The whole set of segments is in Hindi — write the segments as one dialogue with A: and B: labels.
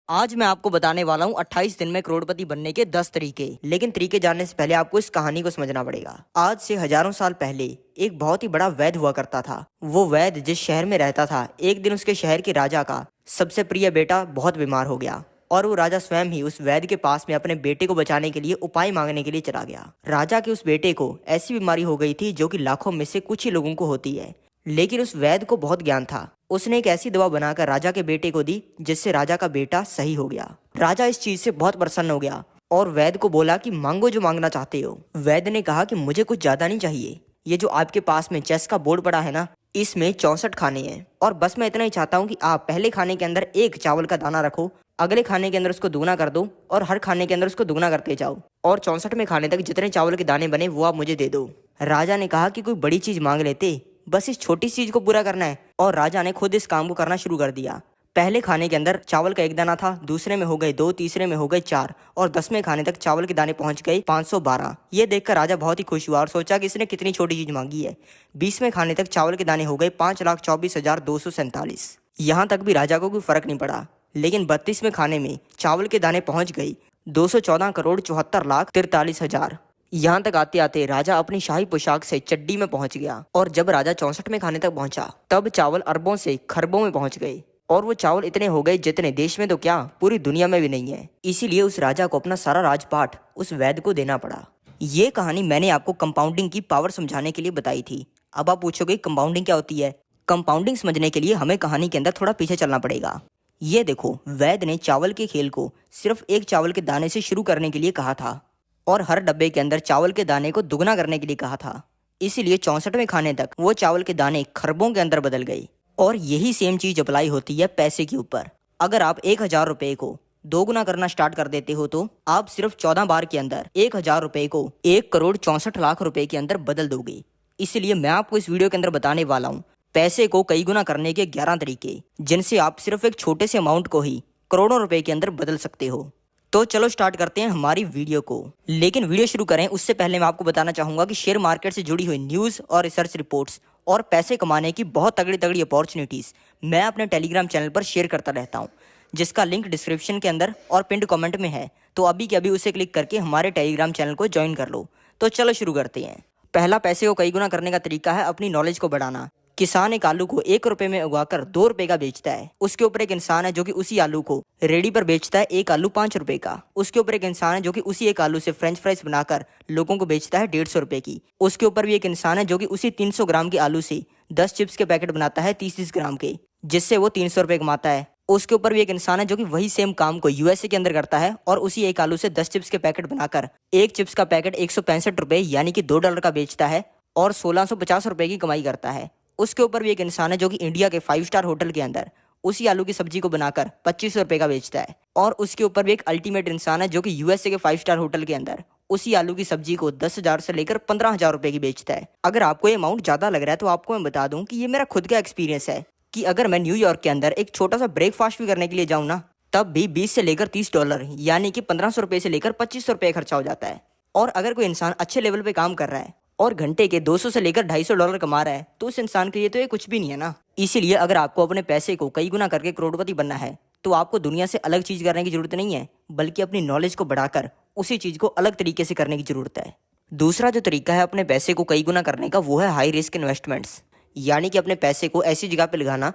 A: आज मैं आपको बताने वाला हूँ 28 दिन में करोड़पति बनने के 10 तरीके। लेकिन तरीके जानने से पहले आपको इस कहानी को समझना पड़ेगा। आज से हजारों साल पहले एक बहुत ही बड़ा वैद्य हुआ करता था। वो वैद्य जिस शहर में रहता था, एक दिन उसके शहर के राजा का सबसे प्रिय बेटा बहुत बीमार हो गया और वो राजा स्वयं ही उस वैद्य के पास में अपने बेटे को बचाने के लिए उपाय मांगने के लिए चला गया। राजा के उस बेटे को ऐसी बीमारी हो गई थी जो कि लाखों में से कुछ ही लोगों को होती है, लेकिन उस वैद्य को बहुत ज्ञान था। उसने एक ऐसी दवा बनाकर राजा के बेटे को दी जिससे राजा का बेटा सही हो गया। राजा इस चीज से बहुत प्रसन्न हो गया और वैद्य को बोला कि मांगो जो मांगना चाहते हो। वैद्य ने कहा कि मुझे कुछ ज्यादा नहीं चाहिए, ये जो आपके पास में चेस का बोर्ड पड़ा है ना, इसमें 64 खाने हैं और बस मैं इतना ही चाहता हूँ कि आप पहले खाने के अंदर एक चावल का दाना रखो, अगले खाने के अंदर उसको दुगना कर दो और हर खाने के अंदर उसको दुगना करते जाओ और 64वें खाने तक जितने चावल के दाने बने वो आप मुझे दे दो। राजा ने कहा कि कोई बड़ी चीज मांग लेते, बस इस छोटी चीज को पूरा करना है। और राजा ने खुद इस काम को करना शुरू कर दिया। पहले खाने के अंदर चावल का एक दाना था, दूसरे में हो गए 2, तीसरे में हो गए 4 और 10वें खाने तक चावल के दाने पहुंच गए 512। ये देखकर राजा बहुत ही खुश हुआ और सोचा कि इसने कितनी छोटी चीज मांगी है। 20वें खाने तक चावल के दाने हो गए 5,24,247। यहाँ तक भी राजा को कोई फर्क नहीं पड़ा, लेकिन 32वें खाने में चावल के दाने पहुंच गई 214,74,43,000। यहाँ तक आते आते राजा अपनी शाही पोशाक से चड्डी में पहुंच गया और जब राजा 64वें खाने तक पहुंचा तब चावल अरबों से खरबों में पहुंच गए और वो चावल इतने हो गए जितने देश में तो क्या पूरी दुनिया में भी नहीं है। इसीलिए उस राजा को अपना सारा राजपाट उस वैद्य को देना पड़ा। ये कहानी मैंने आपको कंपाउंडिंग की पावर समझाने के लिए बताई थी। अब आप पूछोगे कंपाउंडिंग क्या होती है? कंपाउंडिंग समझने के लिए हमें कहानी के अंदर थोड़ा पीछे चलना पड़ेगा। ये देखो, वैद्य ने चावल के खेल को सिर्फ एक चावल के दाने से शुरू करने के लिए कहा था और हर डब्बे के अंदर चावल के दाने को दुगना करने के लिए कहा था। इसीलिए 64वें खाने तक वो चावल के दाने खरबों के अंदर बदल गए। और यही सेम चीज अप्लाई होती है पैसे के ऊपर। अगर आप 1,000 रुपए को 2 गुना करना स्टार्ट कर देते हो तो आप सिर्फ 14 बार के अंदर 1,000 रुपए को 1,64,00,000 रुपए के अंदर बदल दोगे। इसलिए मैं आपको इस वीडियो के अंदर बताने वाला हूँ पैसे को कई गुना करने के 11 तरीके, जिनसे आप सिर्फ एक छोटे से अमाउंट को ही करोड़ों रुपए के अंदर बदल सकते हो। तो चलो स्टार्ट करते हैं हमारी वीडियो को। लेकिन वीडियो शुरू करें उससे पहले मैं आपको बताना चाहूंगा कि शेयर मार्केट से जुड़ी हुई न्यूज़ और रिसर्च रिपोर्ट्स और पैसे कमाने की बहुत तगड़ी तगड़ी अपॉर्चुनिटीज़ मैं अपने टेलीग्राम चैनल पर शेयर करता रहता हूं, जिसका लिंक डिस्क्रिप्शन के अंदर और पिंड कमेंट में है। तो अभी के अभी उसे क्लिक करके हमारे टेलीग्राम चैनल को ज्वाइन कर लो। तो चलो शुरू करते हैं। पहला पैसे को कई गुना करने का तरीका है अपनी नॉलेज को बढ़ाना। किसान एक आलू को 1 रुपए में उगाकर 2 रुपए का बेचता है। उसके ऊपर एक इंसान है जो कि उसी आलू को रेडी पर बेचता है, एक आलू 5 रुपए का। उसके ऊपर एक इंसान है जो कि उसी एक आलू से फ्रेंच फ्राइज बनाकर लोगों को बेचता है 150 रुपए की। उसके ऊपर भी एक इंसान है जो कि उसी 300 ग्राम के आलू से 10 चिप्स के पैकेट बनाता है 30 ग्राम के, जिससे वो 300 रुपए कमाता है। उसके ऊपर भी एक इंसान है जो कि वही सेम काम को यूएसए के अंदर करता है और उसी एक आलू से 10 चिप्स के पैकेट बनाकर एक चिप्स का पैकेट 165 रुपए यानी कि $2 का बेचता है और 1650 रुपए की कमाई करता है। उसके ऊपर भी एक इंसान है जो कि इंडिया के 5 स्टार होटल के अंदर उसी आलू की सब्जी को बनाकर 25 रुपए का बेचता है। और उसके ऊपर भी एक अल्टीमेट इंसान है जो कि यूएसए के 5 स्टार होटल के अंदर उसी आलू की सब्जी को 10,000 से लेकर 15,000 रुपए की बेचता है। अगर आपको ये अमाउंट ज्यादा लग रहा है तो आपको मैं बता दूं कि ये मेरा खुद का एक्सपीरियंस है कि अगर मैं न्यूयॉर्क के अंदर एक छोटा सा ब्रेकफास्ट भी करने के लिए जाऊँ ना, तब भी 20 से लेकर $30 यानी कि 1500 रुपए से लेकर 2500 रुपए खर्चा हो जाता है। और अगर कोई इंसान अच्छे लेवल पे काम कर रहा है और घंटे के 200 से लेकर $250 कमा रहा है तो उस इंसान के लिए तो ये कुछ भी नहीं है ना। इसीलिए अगर आपको अपने पैसे को कई गुना करके करोड़पति बनना है तो आपको दुनिया से अलग चीज करने की जरूरत नहीं है, बल्कि अपनी नॉलेज को बढ़ाकर उसी चीज को अलग तरीके से करने की जरूरत है। दूसरा जो तरीका है अपने पैसे को कई गुना करने का, वो है हाई रिस्क इन्वेस्टमेंट्स। यानी कि अपने पैसे को ऐसी जगह पे लगाना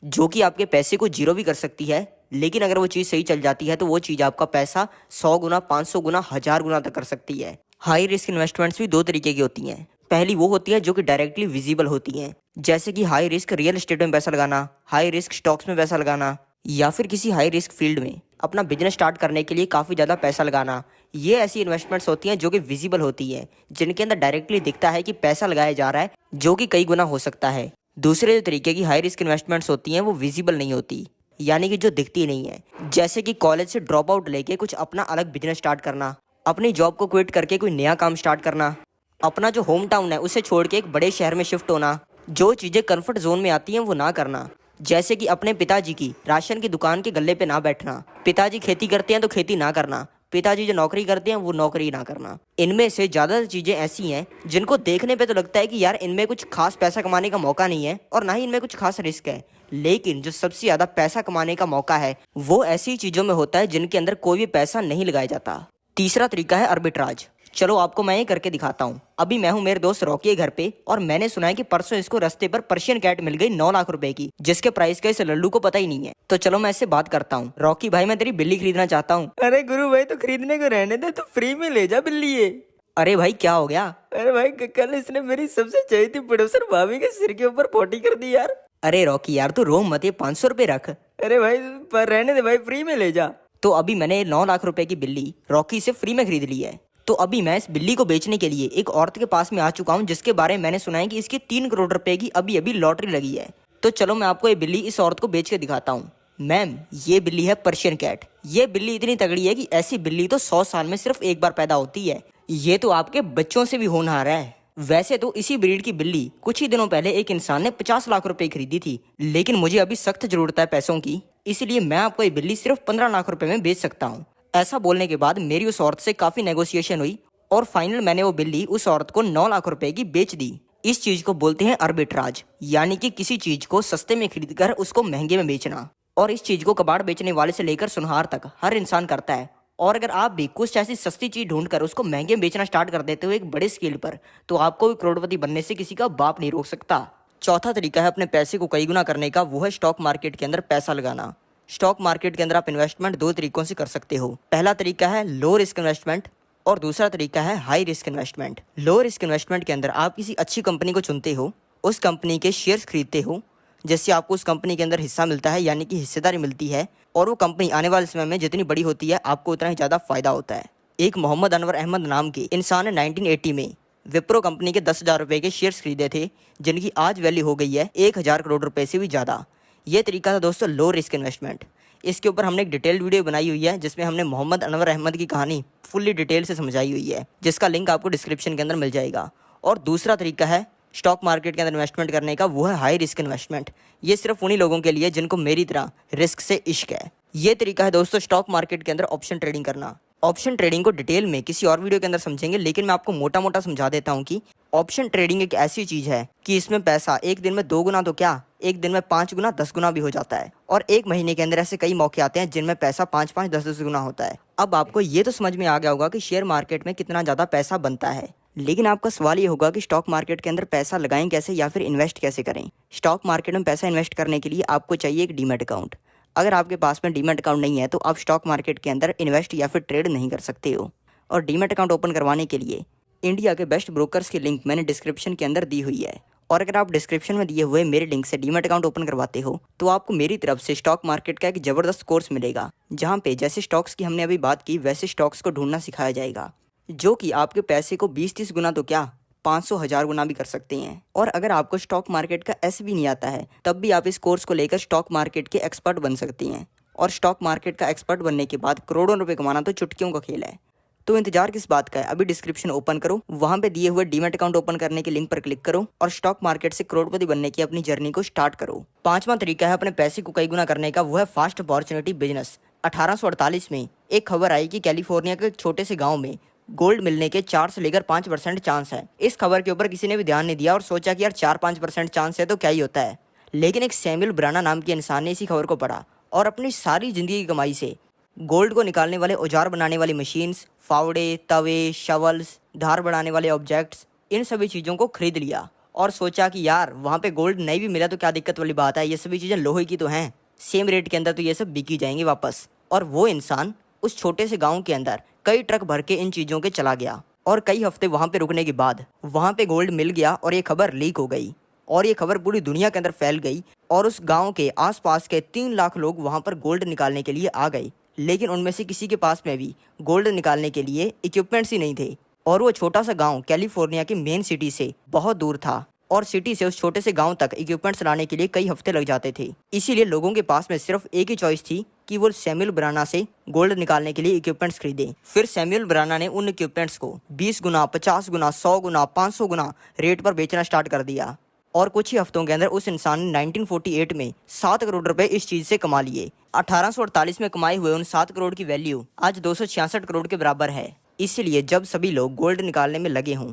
A: जो कि आपके पैसे को जीरो भी कर सकती है, लेकिन अगर वो चीज़ सही चल जाती है तो वो चीज़ आपका पैसा 100 गुना, 500 गुना, 1000 गुना तक कर सकती है। हाई रिस्क इन्वेस्टमेंट्स भी 2 तरीके की होती हैं। पहली वो होती है जो कि डायरेक्टली विजिबल होती हैं, जैसे कि हाई रिस्क रियल एस्टेट में पैसा लगाना, हाई रिस्क स्टॉक्स में पैसा लगाना, या फिर किसी हाई रिस्क फील्ड में अपना बिजनेस स्टार्ट करने के लिए काफ़ी ज़्यादा पैसा लगाना। ये ऐसी इन्वेस्टमेंट्स होती हैं जो कि विजिबल होती है, जिनके अंदर डायरेक्टली दिखता है कि पैसा लगाया जा रहा है जो कि कई गुना हो सकता है। दूसरे जो तरीके की हाई रिस्क इन्वेस्टमेंट्स होती हैं वो विजिबल नहीं होती, यानी कि जो दिखती नहीं है, जैसे कि कॉलेज से ड्रॉप आउट लेके कुछ अपना अलग बिजनेस स्टार्ट करना, अपनी जॉब को क्विट करके कोई नया काम स्टार्ट करना, अपना जो होम टाउन है उसे छोड़ के एक बड़े शहर में शिफ्ट होना, जो चीज़ें कंफर्ट जोन में आती हैं वो ना करना, जैसे कि अपने पिताजी की राशन की दुकान के गल्ले पे ना बैठना, पिताजी खेती करते हैं तो खेती ना करना, पिताजी जो नौकरी करते हैं वो नौकरी ना करना। इनमें से ज़्यादातर चीज़ें ऐसी हैं जिनको देखने पे तो लगता है कि यार इनमें कुछ खास पैसा कमाने का मौका नहीं है और ना ही इनमें कुछ खास रिस्क है, लेकिन जो सबसे ज़्यादा पैसा कमाने का मौका है वो ऐसी चीज़ों में होता है जिनके अंदर कोई भी पैसा नहीं लगाया जाता। तीसरा तरीका है आर्बिट्राज। चलो आपको मैं ये करके दिखाता हूँ। अभी मैं हूँ मेरे दोस्त रॉकी के घर पे और मैंने सुना है कि परसों इसको रास्ते पर पर्शियन कैट मिल गई 9 लाख रुपए की, जिसके प्राइस का इस लल्लू को पता ही नहीं है। तो चलो मैं इससे बात करता हूँ। रॉकी भाई, मैं तेरी बिल्ली खरीदना चाहता हूँ।
B: अरे गुरु भाई, तो खरीदने को रहने दे, तो फ्री में ले जा बिल्ली ये।
A: अरे भाई क्या हो गया?
B: अरे भाई, कल इसने मेरी सबसे चाहिए थी प्रोड्यूसर भाभी के सिर के ऊपर पोटी कर दी यार।
A: अरे रॉकी यार, तू रोम मत, ये 500 रुपये रख।
B: अरे भाई पर रहने दे भाई, फ्री में ले जा।
A: तो अभी मैंने 9 लाख रुपए की बिल्ली रॉकी से फ्री में खरीद ली है। तो अभी मैं इस बिल्ली को बेचने के लिए एक औरत के पास में आ चुका हूँ जिसके बारे में मैंने सुना है कि इसकी 3 करोड़ रुपए की अभी अभी लॉटरी लगी है। तो चलो मैं आपको ये बिल्ली इस औरत को बेच के दिखाता हूँ। मैम, ये बिल्ली है पर्शियन कैट। ये बिल्ली इतनी तगड़ी है कि ऐसी बिल्ली तो 100 साल में सिर्फ एक बार पैदा होती है। ये तो आपके बच्चों से भी होनहार है। वैसे तो इसी ब्रीड की बिल्ली कुछ ही दिनों पहले एक इंसान ने 50 लाख रुपए खरीदी थी, लेकिन मुझे अभी सख्त जरूरत है पैसों की, इसलिए मैं आपको ये बिल्ली सिर्फ 15 लाख रुपए में बेच सकता हूँ। ऐसा बोलने के बाद मेरी उस औरत से काफी नेगोशिएशन हुई और फाइनल मैंने वो बिल्ली उस औरत को 9 लाख रुपए की बेच दी। इस चीज को बोलते हैं आर्बिट्राज, यानी कि किसी चीज को सस्ते में खरीद कर उसको महंगे में बेचना। और इस चीज को कबाड़ बेचने वाले से लेकर सुनहार तक हर इंसान करता है। और अगर आप भी कुछ ऐसी सस्ती चीज ढूंढकर उसको महंगे में बेचना स्टार्ट कर देते हो एक बड़े स्केल पर, तो आपको भी करोड़पति बनने से किसी का बाप नहीं रोक सकता। चौथा तरीका है अपने पैसे को कई गुना करने का, वो है स्टॉक मार्केट के अंदर पैसा लगाना। स्टॉक मार्केट के अंदर आप इन्वेस्टमेंट 2 तरीकों से कर सकते हो। पहला तरीका है लो रिस्क इन्वेस्टमेंट और दूसरा तरीका है high risk investment. Low risk investment के अंदर आप किसी अच्छी कंपनी को चुनते हो, उस कंपनी के शेयर्स खरीदते हो, जिससे आपको उस कंपनी के अंदर हिस्सा मिलता है, यानी कि हिस्सेदारी मिलती है, और वो कंपनी आने वाले समय में जितनी बड़ी होती है आपको उतना ही ज़्यादा फायदा होता है। एक मोहम्मद अनवर अहमद नाम के इंसान ने 1980 में विप्रो कंपनी के 10,000 रुपये के शेयर्स खरीदे थे, जिनकी आज वैल्यू हो गई है 1,000 करोड़ रुपए से भी ज़्यादा। ये तरीका था दोस्तों लो रिस्क इन्वेस्टमेंट। इसके ऊपर हमने एक डिटेल्ड वीडियो बनाई हुई है जिसमें हमने मोहम्मद अनवर अहमद की कहानी फुल्ली डिटेल से समझाई हुई है, जिसका लिंक आपको डिस्क्रिप्शन के अंदर मिल जाएगा। और दूसरा तरीका है स्टॉक मार्केट के अंदर इन्वेस्टमेंट करने का, वो है हाई रिस्क इन्वेस्टमेंट। ये सिर्फ उन्हीं लोगों के लिए जिनको मेरी तरह रिस्क से इश्क है। ये तरीका है दोस्तों स्टॉक मार्केट के अंदर ऑप्शन ट्रेडिंग करना। ऑप्शन ट्रेडिंग को डिटेल में किसी और वीडियो के अंदर समझेंगे, लेकिन मैं आपको मोटा मोटा समझा देता हूँ कि ऑप्शन ट्रेडिंग एक ऐसी चीज़ है कि इसमें पैसा एक दिन में 2 गुना तो क्या, एक दिन में 5 गुना 10 गुना भी हो जाता है। और एक महीने के अंदर ऐसे कई मौके आते हैं जिनमें पैसा 5-5 10-10 गुना होता है। अब आपको ये तो समझ में आ गया होगा कि शेयर मार्केट में कितना ज़्यादा पैसा बनता है, लेकिन आपका सवाल ये होगा कि स्टॉक मार्केट के अंदर पैसा लगाएं कैसे या फिर इन्वेस्ट कैसे करें। स्टॉक मार्केट में पैसा इन्वेस्ट करने के लिए आपको चाहिए एक डीमैट अकाउंट। अगर आपके पास में डीमैट अकाउंट नहीं है तो आप स्टॉक मार्केट के अंदर इन्वेस्ट या फिर ट्रेड नहीं कर सकते हो। और डीमैट अकाउंट ओपन करवाने के लिए इंडिया के बेस्ट ब्रोकर्स की लिंक मैंने डिस्क्रिप्शन के अंदर दी हुई है। और अगर आप डिस्क्रिप्शन में दिए हुए मेरे लिंक से डीमैट अकाउंट ओपन करवाते हो तो आपको मेरी तरफ से स्टॉक मार्केट का एक जबरदस्त कोर्स मिलेगा, जहाँ पे जैसे स्टॉक्स की हमने अभी बात की वैसे स्टॉक्स को ढूंढना सिखाया जाएगा, जो कि आपके पैसे को 20-30 गुना तो क्या 500,000 गुना भी कर सकते हैं। और अगर आपको स्टॉक मार्केट का एस भी नहीं आता है तब भी आप इस कोर्स को लेकर स्टॉक मार्केट के एक्सपर्ट बन सकती हैं। और स्टॉक मार्केट का एक्सपर्ट बनने के बाद करोड़ों रुपए कमाना तो चुटकियों का खेल है। तो इंतजार किस बात का है, अभी डिस्क्रिप्शन ओपन करो, वहां पे दिए हुए डीमैट अकाउंट ओपन करने के लिंक पर क्लिक करो और स्टॉक मार्केट से करोड़पति बनने की अपनी जर्नी को स्टार्ट करो। 5वां तरीका है अपने पैसे को कई गुना करने का, वो है फास्ट अपॉर्चुनिटी बिजनेस। 1848 में एक खबर आई कि कैलिफोर्निया के एक छोटे से गाँव में गोल्ड मिलने के 4 से लेकर 5% चांस है। इस खबर के ऊपर किसी ने भी ध्यान नहीं दिया और सोचा कि यार 4-5% चांस है तो क्या ही होता है। लेकिन एक सैमुअल ब्राना नाम के इंसान ने इसी खबर को पढ़ा और अपनी सारी जिंदगी की कमाई से गोल्ड को निकालने वाले औजार बनाने वाली मशीन्स, फावड़े, तवे, शवल्स, धार बढ़ाने वाले ऑब्जेक्ट्स, इन सभी चीज़ों को खरीद लिया और सोचा कि यार वहाँ पे गोल्ड नहीं भी मिला तो क्या दिक्कत वाली बात है, ये सभी चीज़ें लोहे की तो हैं, सेम रेट के अंदर तो ये सब बिकी जाएंगी वापस। और वो इंसान उस छोटे से गांव के अंदर कई ट्रक भर के इन चीज़ों के चला गया और कई हफ्ते वहाँ पे रुकने के बाद वहाँ पे गोल्ड मिल गया और ये खबर लीक हो गई और ये खबर पूरी दुनिया के अंदर फैल गई और उस गांव के आसपास के 3 लाख लोग वहाँ पर गोल्ड निकालने के लिए आ गए। लेकिन उनमें से किसी के पास में भी गोल्ड निकालने के लिए इक्विपमेंट्स ही नहीं थे और वो छोटा सा गांव कैलिफोर्निया की मेन सिटी से बहुत दूर था और सिटी से उस छोटे से गांव तक इक्विपमेंट्स लाने के लिए कई हफ्ते लग जाते थे। इसीलिए लोगों के पास में सिर्फ एक ही चॉइस थी कि वो सैमुअल ब्राना से गोल्ड निकालने के लिए इक्विपमेंट्स खरीदे। फिर सैमुअल ब्राना ने उन इक्विपमेंट्स को 20 गुना, 50 गुना, 100 गुना, 500 गुना रेट पर बेचना स्टार्ट कर दिया और कुछ ही हफ्तों के अंदर उस इंसान ने 1948 में 7 करोड़ रुपए इस चीज से कमा लिए। 1848 में कमाए हुए उन 7 करोड़ की वैल्यू आज 266 करोड़ के बराबर है। इसीलिए जब सभी लोग गोल्ड निकालने में लगे हों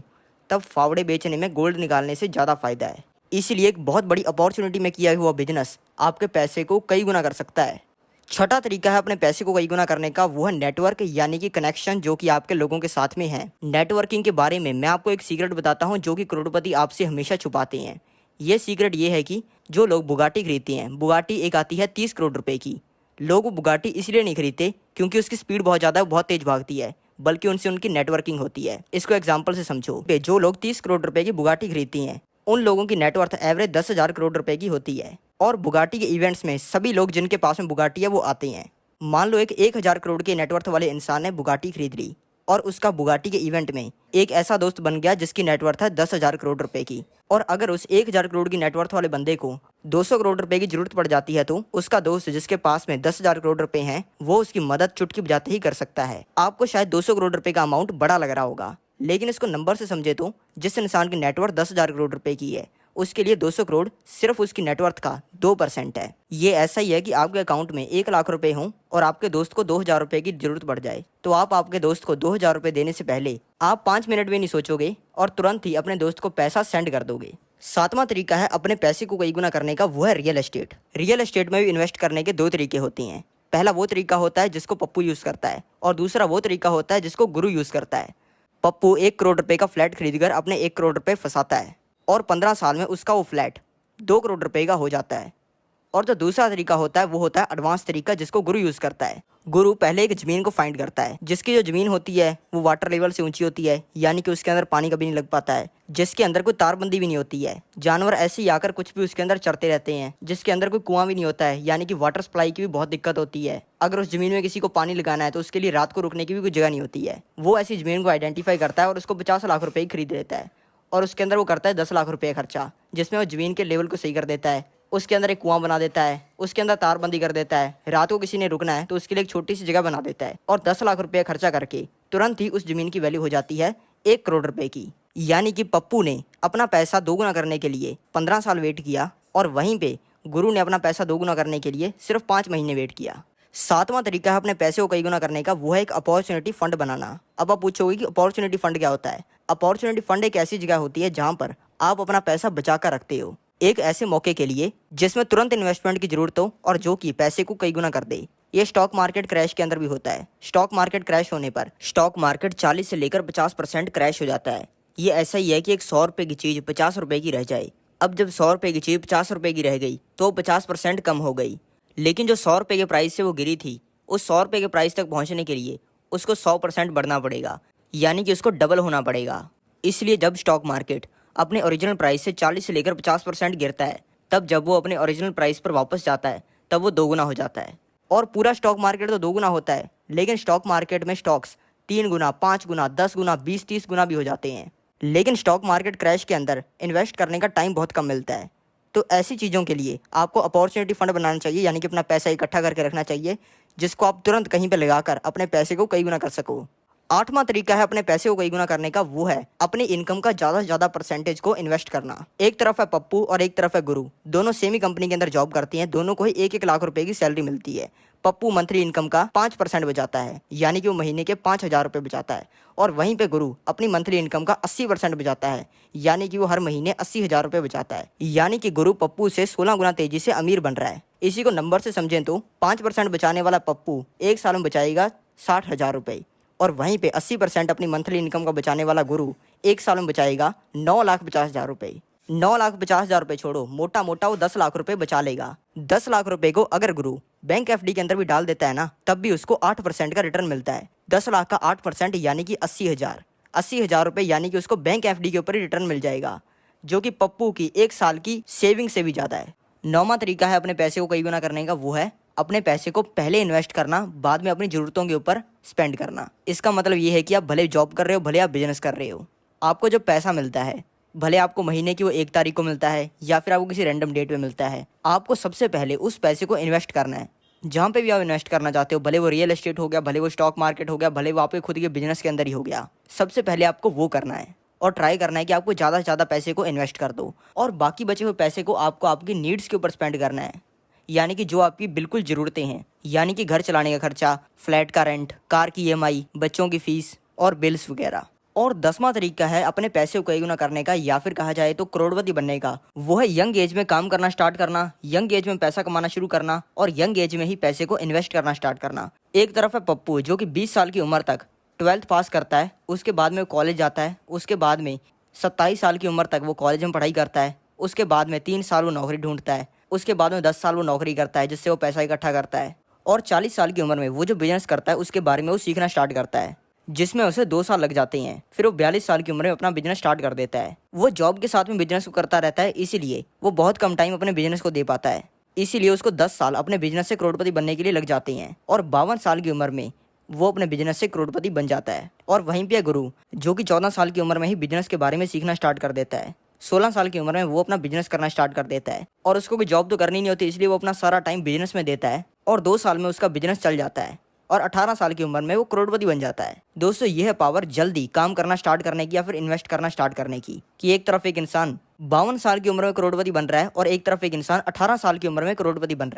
A: तब फावड़े बेचने में गोल्ड निकालने से ज़्यादा फायदा है। इसीलिए एक बहुत बड़ी अपॉर्चुनिटी में किया हुआ बिजनेस आपके पैसे को कई गुना कर सकता है। छठा तरीका है अपने पैसे को कई गुना करने का, वो है नेटवर्क यानी कि कनेक्शन जो कि आपके लोगों के साथ में है। नेटवर्किंग के बारे में मैं आपको एक सीक्रेट बताता हूँ जो कि करोड़पति आपसे हमेशा छुपाते हैं। ये सीक्रेट ये है कि जो लोग बुगाटी खरीदते हैं, बुगाटी एक आती है 30 करोड़ रुपए की, लोग बुगाटी इसलिए नहीं खरीदते क्योंकि उसकी स्पीड बहुत ज़्यादा है, बहुत तेज भागती है, बल्कि उनसे उनकी नेटवर्किंग होती है। इसको एग्जाम्पल से समझो। जो लोग 30 करोड़ रुपए की बुगाटी खरीदती हैं उन लोगों की नेटवर्थ एवरेज 10,000 करोड़ रुपए की होती है। और बुगाटी के इवेंट्स में सभी लोग जिनके पास में बुगाटी है वो आते हैं। मान लो एक 1,000 करोड़ के नेटवर्थ वाले इंसान ने बुगाटी खरीद ली और उसका बुगाटी के इवेंट में एक ऐसा दोस्त बन गया जिसकी नेटवर्थ है 10,000 करोड़ रुपए की। और अगर उस 1,000 करोड़ की नेटवर्थ वाले बंदे को 200 करोड़ रुपए की जरूरत पड़ जाती है तो उसका दोस्त जिसके पास में 10,000 करोड़ रुपए हैं वो उसकी मदद चुटकी बजाते ही कर सकता है। आपको शायद 200 करोड़ रुपए का अमाउंट बड़ा लग रहा होगा, लेकिन इसको नंबर से समझे तो जिस इंसान की नेटवर्थ 10,000 करोड़ रुपए की है उसके लिए 200 करोड़ सिर्फ उसकी नेटवर्थ का 2% है। ये ऐसा ही है कि आपके अकाउंट में 1 लाख रुपए हों और आपके दोस्त को 2,000 रुपए की जरूरत पड़ जाए तो आप आपके दोस्त को 2,000 रुपए देने से पहले आप 5 मिनट भी नहीं सोचोगे और तुरंत ही अपने दोस्त को पैसा सेंड कर दोगे। सातवां तरीका है अपने पैसे को कई गुना करने का, वो है रियल एस्टेट। रियल एस्टेट में भी इन्वेस्ट करने के 2 तरीके होते हैं। पहला वो तरीका होता है जिसको पप्पू यूज करता है और दूसरा वो तरीका होता है जिसको गुरु यूज करता है। पप्पू 1 करोड़ रुपए का फ्लैट खरीदकर अपने 1 करोड़ रुपए फंसाता है और 15 साल में उसका वो फ्लैट 2 करोड़ रुपए का हो जाता है। और जो दूसरा तरीका होता है वो होता है एडवांस तरीका जिसको गुरु यूज़ करता है। गुरु पहले एक ज़मीन को फाइंड करता है जिसकी जो ज़मीन होती है वो वाटर लेवल से ऊंची होती है, यानी कि उसके अंदर पानी कभी नहीं लग पाता है, जिसके अंदर कोई तारबंदी भी नहीं होती है, जानवर ऐसे ही आकर कुछ भी उसके अंदर चढ़ते रहते हैं, जिसके अंदर कोई कुआं भी नहीं होता है, यानी कि वाटर सप्लाई की भी बहुत दिक्कत होती है। अगर उस ज़मीन में किसी को पानी लगाना है तो उसके लिए रात को रुकने की भी कोई जगह नहीं होती है। वो ऐसी ज़मीन को आइडेंटिफाई करता है और उसको 50 लाख रुपए खरीद लेता है और उसके अंदर वो करता है 10 लाख रुपए खर्चा, जिसमें वो ज़मीन के लेवल को सही कर देता है, उसके अंदर एक कुआं बना देता है, उसके अंदर तारबंदी कर देता है, रात को किसी ने रुकना है तो उसके लिए एक छोटी सी जगह बना देता है और 10 लाख रुपए खर्चा करके तुरंत ही उस ज़मीन की वैल्यू हो जाती है 1 करोड़ रुपए की। यानी कि पप्पू ने अपना पैसा दोगुना करने के लिए 15 साल वेट किया और वहीं पे गुरु ने अपना पैसा दोगुना करने के लिए सिर्फ 5 महीने वेट किया। सातवां तरीका है अपने पैसे को कई गुना करने का, वो है एक अपॉर्चुनिटी फंड बनाना। अब आप पूछोगे कि अपॉर्चुनिटी फंड क्या होता है। अपॉर्चुनिटी फंड एक ऐसी जगह होती है जहां पर आप अपना पैसा बचा कर रखते हो एक ऐसे मौके के लिए जिसमें तुरंत इन्वेस्टमेंट की जरूरत हो और जो कि पैसे को कई गुना कर दे। ये स्टॉक मार्केट क्रैश के अंदर भी होता है। स्टॉक मार्केट क्रैश होने पर स्टॉक मार्केट 40 से लेकर 50% क्रैश हो जाता है। ये ऐसा ही है कि एक 100 रुपए की चीज 50 रुपए की रह जाए। अब जब 100 रुपए की चीज 50 रुपए की रह गई तो 50% कम हो गई, लेकिन जो 100 रुपए के प्राइस से वो गिरी थी उस 100 रुपए के प्राइस तक पहुंचने के लिए उसको 100% बढ़ना पड़ेगा, यानी कि उसको डबल होना पड़ेगा। इसलिए जब स्टॉक मार्केट अपने ओरिजिनल प्राइस से 40 से लेकर 50% गिरता है, तब जब वो अपने ओरिजिनल प्राइस पर वापस जाता है तब वो दोगुना हो जाता है। और पूरा स्टॉक मार्केट तो दोगुना होता है, लेकिन स्टॉक मार्केट में स्टॉक्स 3 गुना, 5 गुना, 10 गुना, 20-30 गुना भी हो जाते हैं। लेकिन स्टॉक मार्केट क्रैश के अंदर इन्वेस्ट करने का टाइम बहुत कम मिलता है। तो ऐसी चीज़ों के लिए आपको अपॉर्चुनिटी फंड बनाना चाहिए, यानी कि अपना पैसा इकट्ठा करके रखना चाहिए जिसको आप तुरंत कहीं पर लगाकर अपने पैसे को कई गुना कर सको। आठवां तरीका है अपने पैसे को कई गुना करने का, वो है अपनी इनकम का ज़्यादा से ज़्यादा परसेंटेज को इन्वेस्ट करना। एक तरफ है पप्पू और एक तरफ है गुरु, दोनों सेम ही कंपनी के अंदर जॉब करती हैं, दोनों को ही 1-1 लाख रुपए की सैलरी मिलती है। पप्पू मंथली इनकम का 5% बचाता है, यानी कि वो महीने के 5,000 रुपये बचाता है, और वहीं पे गुरु अपनी मंथली इनकम का 80% बचाता है, यानी कि वो हर महीने 80,000 रुपये बचाता है। यानी कि गुरु पप्पू से 16 गुना तेजी से अमीर बन रहा है। इसी को नंबर से समझें तो 5% बचाने वाला पप्पू 1 साल में बचाएगा 60,000 रुपये, और वहीं पे 80% अपनी मंथली इनकम का बचाने वाला गुरु 1 साल में बचाएगा 9,50,000 रुपये। 9,50,000 रुपये छोड़ो, मोटा मोटा वो 10 लाख रुपए बचा लेगा। 10 लाख रुपए को अगर गुरु बैंक एफडी के अंदर भी डाल देता है ना, तब भी उसको 8% का रिटर्न मिलता है। 10 लाख का 8% यानी कि 80,000। 80,000 रुपये यानी कि उसको बैंक एफडी के ऊपर ही रिटर्न मिल जाएगा, जो कि पप्पू की 1 साल की सेविंग से भी ज़्यादा है। 9वां तरीका है अपने पैसे को कई गुना करने का, वो है अपने पैसे को पहले इन्वेस्ट करना, बाद में अपनी ज़रूरतों के ऊपर स्पेंड करना। इसका मतलब ये है कि आप भले जॉब कर रहे हो, भले आप बिजनेस कर रहे हो, आपको जो पैसा मिलता है, भले आपको महीने की वो 1 तारीख को मिलता है या फिर आपको किसी रैंडम डेट पे मिलता है, आपको सबसे पहले उस पैसे को इन्वेस्ट करना है। जहाँ पे भी आप इन्वेस्ट करना चाहते हो, भले वो रियल एस्टेट हो गया, भले वो स्टॉक मार्केट हो गया, भले वो आपके खुद के बिजनेस के अंदर ही हो गया, सबसे पहले आपको वो करना है। और ट्राई करना है कि आपको ज़्यादा से ज़्यादा पैसे को इन्वेस्ट कर दो और बाकी बचे हुए पैसे को आपको आपकी नीड्स के ऊपर स्पेंड करना है, यानी कि जो आपकी बिल्कुल ज़रूरतें हैं, यानी कि घर चलाने का खर्चा, फ्लैट का रेंट, कार की ईएमआई, बच्चों की फीस और बिल्स वगैरह। और 10वां तरीका है अपने पैसे को कई गुना करने का, या फिर कहा जाए तो करोड़पति बनने का। वो है यंग एज में काम करना स्टार्ट करना, यंग एज में पैसा कमाना शुरू करना और यंग एज में ही पैसे को इन्वेस्ट करना स्टार्ट करना। एक तरफ है पप्पू जो कि 20 साल की उम्र तक 12th पास करता है, उसके बाद में कॉलेज जाता है, उसके बाद में 27 साल की उम्र तक वो कॉलेज में पढ़ाई करता है, उसके बाद में 3 साल वो नौकरी ढूंढता है, उसके बाद में 10 साल वो नौकरी करता है जिससे वो पैसा इकट्ठा करता है, और 40 साल की उम्र में वो जो बिजनेस करता है उसके बारे में वो सीखना स्टार्ट करता है, जिसमें उसे 2 साल लग जाते हैं। फिर वो 42 साल की उम्र में अपना बिजनेस स्टार्ट कर देता है। वो जॉब के साथ में बिजनेस को करता रहता है, इसीलिए वो बहुत कम टाइम अपने बिजनेस को दे पाता है, इसीलिए उसको 10 साल अपने बिजनेस से करोड़पति बनने के लिए लग जाते हैं और 52 साल की उम्र में वो अपने बिजनेस से करोड़पति बन जाता है। और वहीं पे गुरु जो कि 14 साल की उम्र में ही बिजनेस के बारे में सीखना स्टार्ट कर देता है। 16 साल की उम्र में वो अपना बिजनेस करना स्टार्ट कर देता है और उसको कोई जॉब तो करनी नहीं होती, इसलिए वो अपना सारा टाइम बिजनेस में देता है और 2 साल में उसका बिजनेस चल जाता है और 18 साल की उम्र में वो करोड़पति बन जाता है। दोस्तों, ये है पावर जल्दी काम करना स्टार्ट करने की या फिर इन्वेस्ट करना स्टार्ट करने की, कि एक तरफ एक इंसान 52 साल की उम्र में करोड़पति बन रहा है और एक तरफ एक इंसान 18 साल की उम्र में करोड़पति बन रहा है।